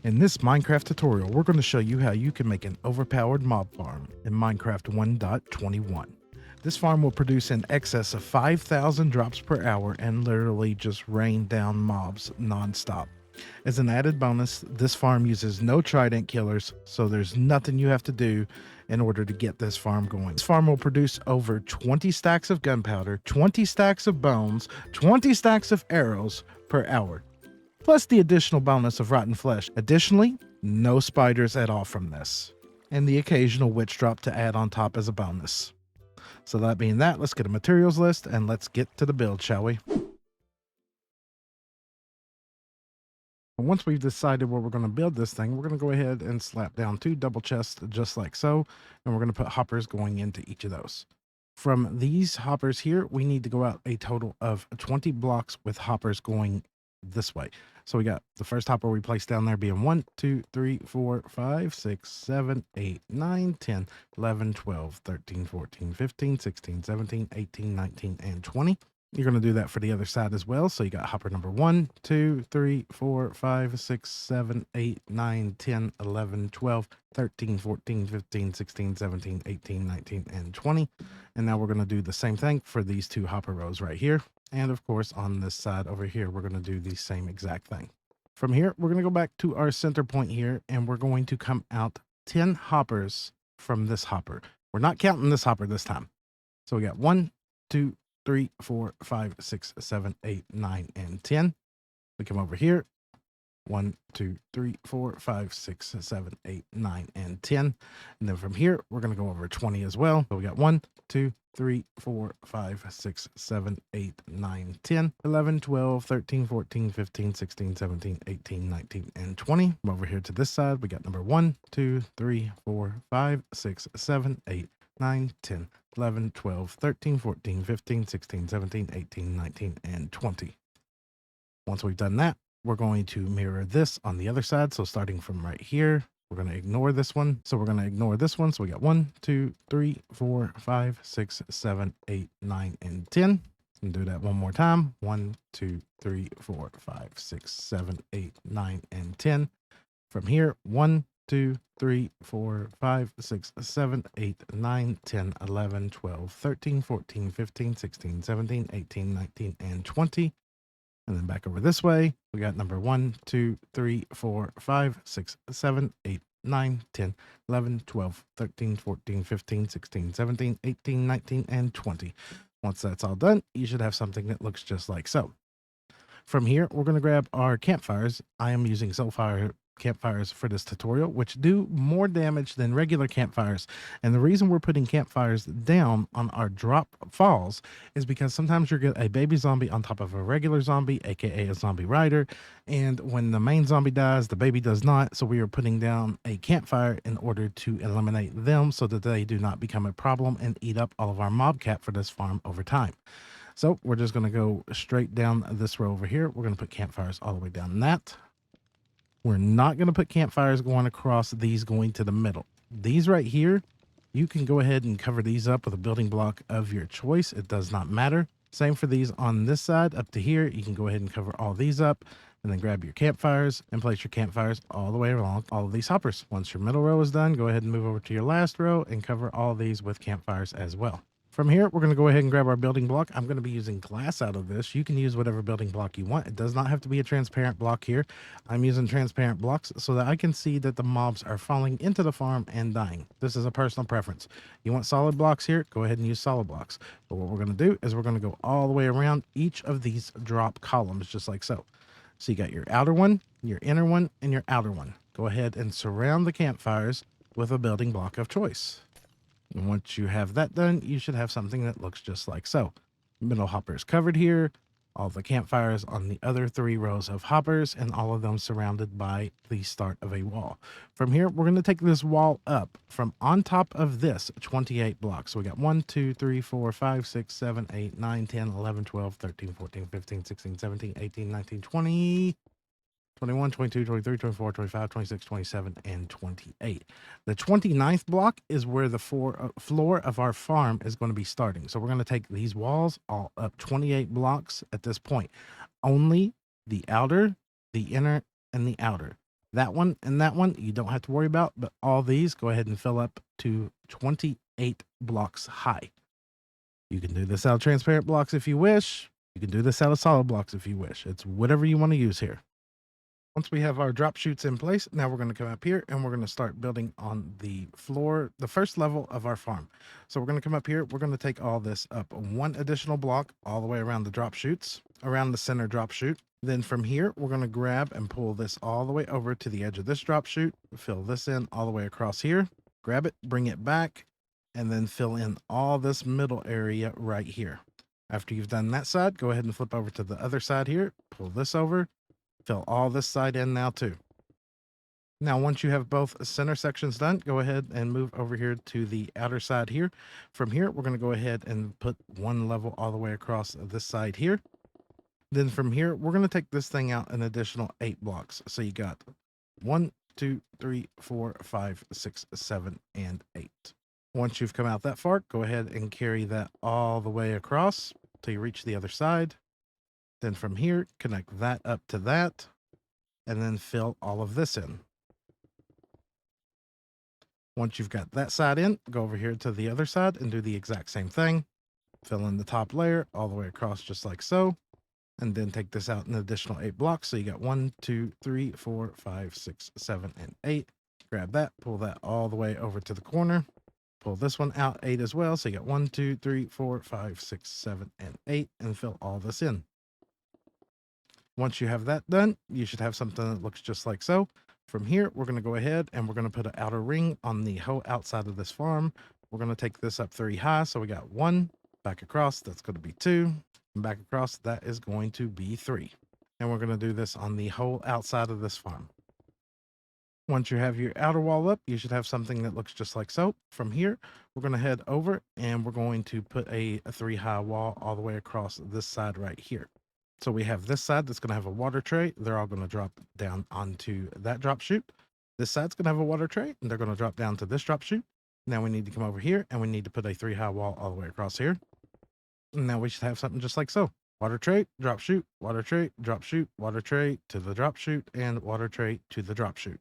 In this Minecraft tutorial, we're going to show you how you can make an overpowered mob farm in Minecraft 1.21. This farm will produce in excess of 5,000 drops per hour and literally just rain down mobs nonstop. As an added bonus, this farm uses no trident killers, so there's nothing you have to do in order to get this farm going. This farm will produce over 20 stacks of gunpowder, 20 stacks of bones, 20 stacks of arrows per hour, plus the additional bonus of rotten flesh. Additionally, no spiders at all from this, and the occasional witch drop to add on top as a bonus. So that being that, let's get a materials list and let's get to the build, shall we? Once we've decided where we're going to build this thing, we're going to go ahead and slap down 2 double chests just like so, and we're going to put hoppers going into each of those. From these hoppers here, we need to go out a total of 20 blocks with hoppers going this way. So we got the first hopper we placed down there being 1, 2, 3, 4, 5, 6, 7, 8, 9, 10, 11, 12, 13, 14, 15, 16, 17, 18, 19, and 20. You're going to do that for the other side as well. So you got hopper number 1, 2, 3, 4, 5, 6, 7, 8, 9, 10, 11, 12, 13, 14, 15, 16, 17, 18, 19, and 20. And now we're going to do the same thing for these 2 hopper rows right here. And of course, on this side over here, we're going to do the same exact thing. From here, we're going to go back to our center point here, and we're going to come out 10 hoppers from this hopper. We're not counting this hopper this time. So we got 1, 2, 3, 4, 5, 6, 7, 8, 9, and 10. We come over here. 1, 2, 3, 4, 5, 6, 7, 8, 9, and 10. And then from here, we're going to go over 20 as well. So we got 1, 2, 3, 4, 5, 6, 7, 8, 9, 10, 11, 12, 13, 14, 15, 16, 17, 18, 19, and 20. Come over here to this side. We got number 1, 2, 3, 4, 5, 6, 7, 8, 9, 10, 11, 12, 13, 14, 15, 16, 17, 18, 19, and 20. Once we've done that, we're going to mirror this on the other side. So starting from right here, we're going to ignore this one. So we're going to ignore this one. So we got 1, 2, 3, 4, 5, 6, 7, 8, 9, and 10. And do that one more time. 1, 2, 3, 4, 5, 6, 7, 8, 9, and 10. From here, 1, 2, 3, 4, 5, 6, 7, 8, 9, 10, 11, 12, 13, 14, 15, 16, 17, 18, 19, and 20. And then back over this way, we got number 1, 2, 3, 4, 5, 6, 7, 8, 9, 10, 11, 12, 13, 14, 15, 16, 17, 18, 19, and 20. Once that's all done, you should have something that looks just like so. From here, we're going to grab our campfires. I am using Soulfire campfires for this tutorial, which do more damage than regular campfires. And the reason we're putting campfires down on our drop falls is because sometimes you get a baby zombie on top of a regular zombie, aka a zombie rider, and when the main zombie dies, the baby does not. So we are putting down a campfire in order to eliminate them so that they do not become a problem and eat up all of our mob cap for this farm over time. So we're just going to go straight down this row over here. We're going to put campfires all the way down that. We're not going to put campfires going across these going to the middle. These right here, you can go ahead and cover these up with a building block of your choice. It does not matter. Same for these on this side up to here. You can go ahead and cover all these up and then grab your campfires and place your campfires all the way along all of these hoppers. Once your middle row is done, go ahead and move over to your last row and cover all these with campfires as well. From here, we're going to go ahead and grab our building block. I'm going to be using glass out of this. You can use whatever building block you want. It does not have to be a transparent block here. I'm using transparent blocks so that I can see that the mobs are falling into the farm and dying. This is a personal preference. You want solid blocks here? Go ahead and use solid blocks. But what we're going to do is we're going to go all the way around each of these drop columns, just like so. So you got your outer one, your inner one, and your outer one. Go ahead and surround the campfires with a building block of choice. And once you have that done, you should have something that looks just like so. Middle hopper is covered here, all the campfires on the other 3 rows of hoppers, and all of them surrounded by the start of a wall. From here, we're going to take this wall up from on top of this 28 blocks. So we got 1, 2, 3, 4, 5, 6, 7, 8, 9, 10, 11, 12, 13, 14, 15, 16, 17, 18, 19, 20... 21, 22, 23, 24, 25, 26, 27, and 28. The 29th block is where the floor of our farm is going to be starting. So we're going to take these walls all up 28 blocks at this point. Only the outer, the inner, and the outer. That one and that one you don't have to worry about, but all these go ahead and fill up to 28 blocks high. You can do this out of transparent blocks if you wish. You can do this out of solid blocks if you wish. It's whatever you want to use here. Once we have our drop chutes in place, now we're going to come up here and we're going to start building on the floor, the first level of our farm. So we're going to come up here. We're going to take all this up one additional block all the way around the drop chutes, around the center drop chute. Then from here, we're going to grab and pull this all the way over to the edge of this drop chute, fill this in all the way across here, grab it, bring it back, and then fill in all this middle area right here. After you've done that side, go ahead and flip over to the other side here, pull this over, fill all this side in now too. Now, once you have both center sections done, go ahead and move over here to the outer side here. From here, we're going to go ahead and put one level all the way across this side here. Then from here, we're going to take this thing out an additional 8 blocks. So you got 1, 2, 3, 4, 5, 6, 7, and 8. Once you've come out that far, go ahead and carry that all the way across till you reach the other side. Then from here, connect that up to that, and then fill all of this in. Once you've got that side in, go over here to the other side and do the exact same thing. Fill in the top layer all the way across just like so. And then take this out an additional 8 blocks. So you got 1, 2, 3, 4, 5, 6, 7, and 8. Grab that, pull that all the way over to the corner. Pull this one out 8 as well. So you got 1, 2, 3, 4, 5, 6, 7, and 8, and fill all this in. Once you have that done, you should have something that looks just like so. From here, we're going to go ahead and we're going to put an outer ring on the whole outside of this farm. We're going to take this up 3 high. So we got 1 back across. That's going to be 2. And back across, that is going to be 3. And we're going to do this on the whole outside of this farm. Once you have your outer wall up, you should have something that looks just like so. From here, we're going to head over and we're going to put a 3 high wall all the way across this side right here. So we have this side that's going to have a water tray. They're all going to drop down onto that drop chute. This side's going to have a water tray and they're going to drop down to this drop chute. Now we need to come over here and we need to put a 3 high wall all the way across here. And now we should have something just like so. Water tray, drop chute, water tray, drop chute, water tray to the drop chute, and water tray to the drop chute.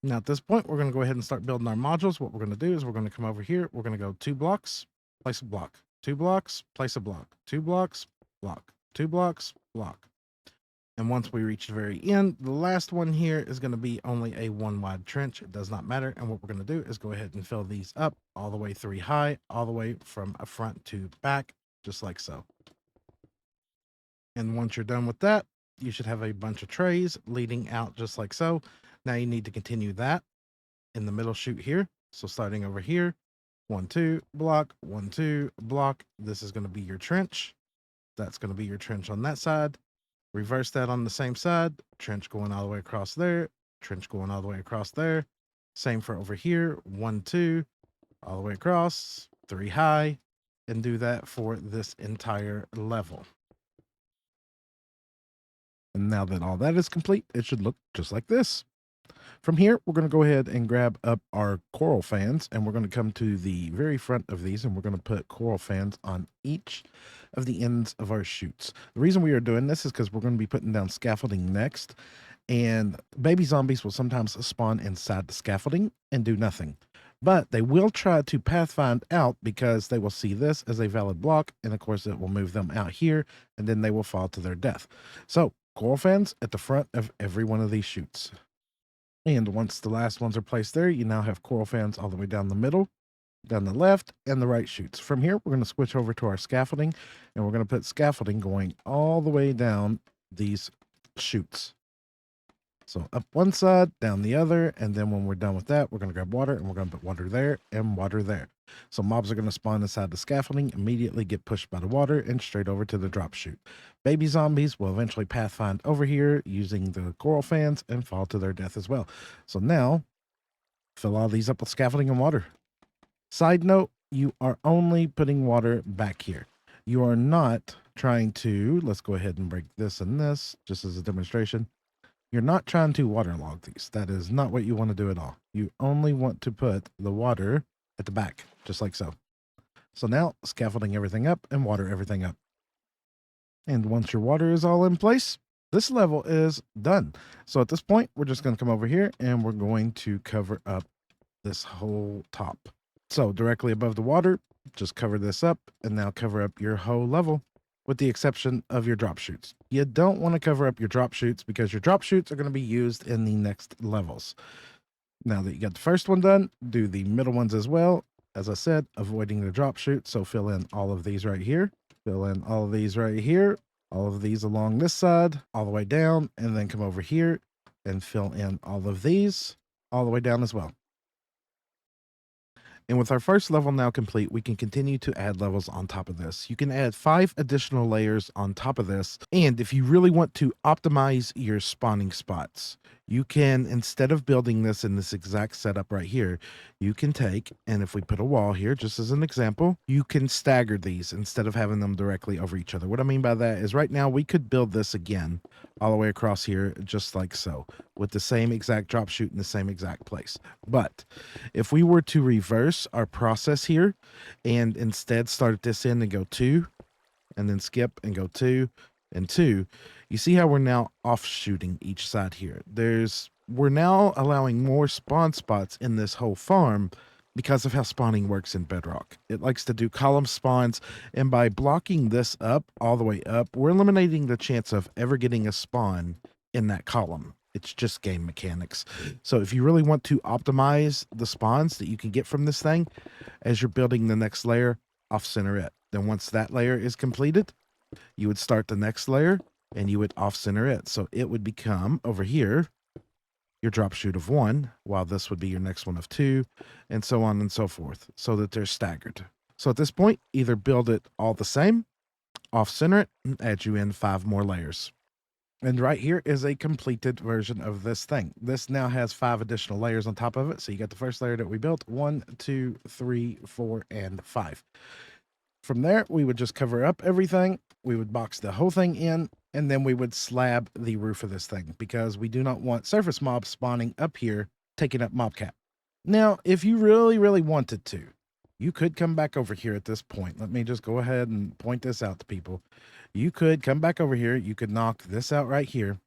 Now at this point, we're going to go ahead and start building our modules. What we're going to do is we're going to come over here. We're going to go 2 blocks, place a block, 2 blocks, place a block, 2 blocks, block, 2 blocks, block. And once we reach the very end, the last one here is going to be only a 1 wide trench. It does not matter. And what we're going to do is go ahead and fill these up all the way 3 high, all the way from front to back, just like so. And once you're done with that, you should have a bunch of trays leading out just like so. Now you need to continue that in the middle chute here. So starting over here, 1, 2, block, 1, 2, block. This is going to be your trench. That's going to be your trench on that side. Reverse that on the same side. Trench going all the way across there. Trench going all the way across there. Same for over here. 1, 2, all the way across. 3 high. And do that for this entire level. And now that all that is complete, it should look just like this. From here, we're going to go ahead and grab up our coral fans, and we're going to come to the very front of these, and we're going to put coral fans on each of the ends of our chutes. The reason we are doing this is because we're going to be putting down scaffolding next, and baby zombies will sometimes spawn inside the scaffolding and do nothing. But they will try to pathfind out because they will see this as a valid block, and of course it will move them out here, and then they will fall to their death. So, coral fans at the front of every one of these chutes. And once the last ones are placed there, you now have coral fans all the way down the middle, down the left, and the right chutes. From here, we're going to switch over to our scaffolding, and we're going to put scaffolding going all the way down these chutes. So up one side, down the other, and then when we're done with that, we're going to grab water, and we're going to put water there and water there. So mobs are going to spawn inside the scaffolding, immediately get pushed by the water, and straight over to the drop chute. Baby zombies will eventually pathfind over here using the coral fans and fall to their death as well. So now, fill all these up with scaffolding and water. Side note, you are only putting water back here. You are not trying to, let's go ahead and break this and this, just as a demonstration. You're not trying to waterlog these. That is not what you want to do at all. You only want to put the water at the back, just like so. So now, scaffolding everything up and water everything up. And once your water is all in place, This level is done. So at this point, we're just going to come over here and we're going to cover up this whole top. So directly above the water, just cover this up and now cover up your whole level with the exception of your drop chutes. You don't want to cover up your drop chutes because your drop chutes are going to be used in the next levels. Now that you got the first one done, do the middle ones as well. As I said, avoiding the drop chute. So fill in all of these right here, fill in all of these right here, all of these along this side, all the way down, and then come over here and fill in all of these all the way down as well. And with our first level now complete, we can continue to add levels on top of this. You can add 5 additional layers on top of this. And if you really want to optimize your spawning spots, you can, instead of building this in this exact setup right here, you can take, and if we put a wall here, just as an example, you can stagger these instead of having them directly over each other. What I mean by that is right now we could build this again all the way across here, just like so, with the same exact drop chute in the same exact place. But if we were to reverse our process here and instead start this in and go 2 and then skip and go 2 and 2, you see how we're now offshooting each side here. We're now allowing more spawn spots in this whole farm because of how spawning works in Bedrock. It likes to do column spawns, and by blocking this up all the way up, we're eliminating the chance of ever getting a spawn in that column. It's just game mechanics. So if you really want to optimize the spawns that you can get from this thing, as you're building the next layer, off-center it. Then once that layer is completed, you would start the next layer and you would off-center it. So it would become over here your drop chute of 1, while this would be your next one of 2, and so on and so forth, so that they're staggered. So at this point, either build it all the same, off-center it, and add you in 5 more layers. And right here is a completed version of this thing. This now has 5 additional layers on top of it. So you got the first layer that we built, 1, 2, 3, 4, and 5. From there, we would just cover up everything. We would box the whole thing in, and then we would slab the roof of this thing because we do not want surface mobs spawning up here, taking up mob cap. Now, if you really, really wanted to, you could come back over here at this point. Let me just go ahead and point this out to people. You could come back over here. You could knock this out right here,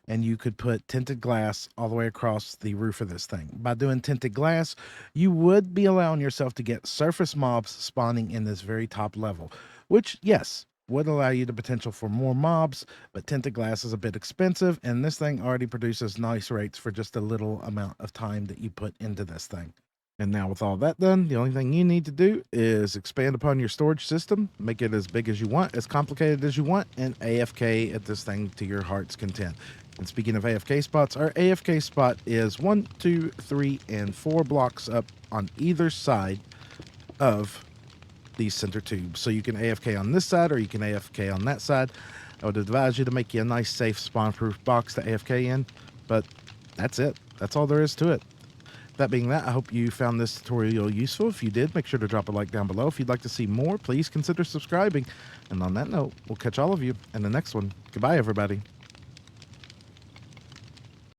and you could put tinted glass all the way across the roof of this thing. By doing tinted glass, you would be allowing yourself to get surface mobs spawning in this very top level, which, yes, would allow you the potential for more mobs, but tinted glass is a bit expensive, and this thing already produces nice rates for just a little amount of time that you put into this thing. And now with all that done, the only thing you need to do is expand upon your storage system, make it as big as you want, as complicated as you want, and AFK at this thing to your heart's content. And speaking of AFK spots, our AFK spot is 1, 2, 3, and 4 blocks up on either side of these center tubes. So you can AFK on this side or you can AFK on that side. I would advise you to make you a nice, safe, spawn-proof box to AFK in, but that's it. That's all there is to it. That being that, I hope you found this tutorial useful. If you did, make sure to drop a like down below. If you'd like to see more, please consider subscribing. And on that note, we'll catch all of you in the next one. Goodbye, everybody.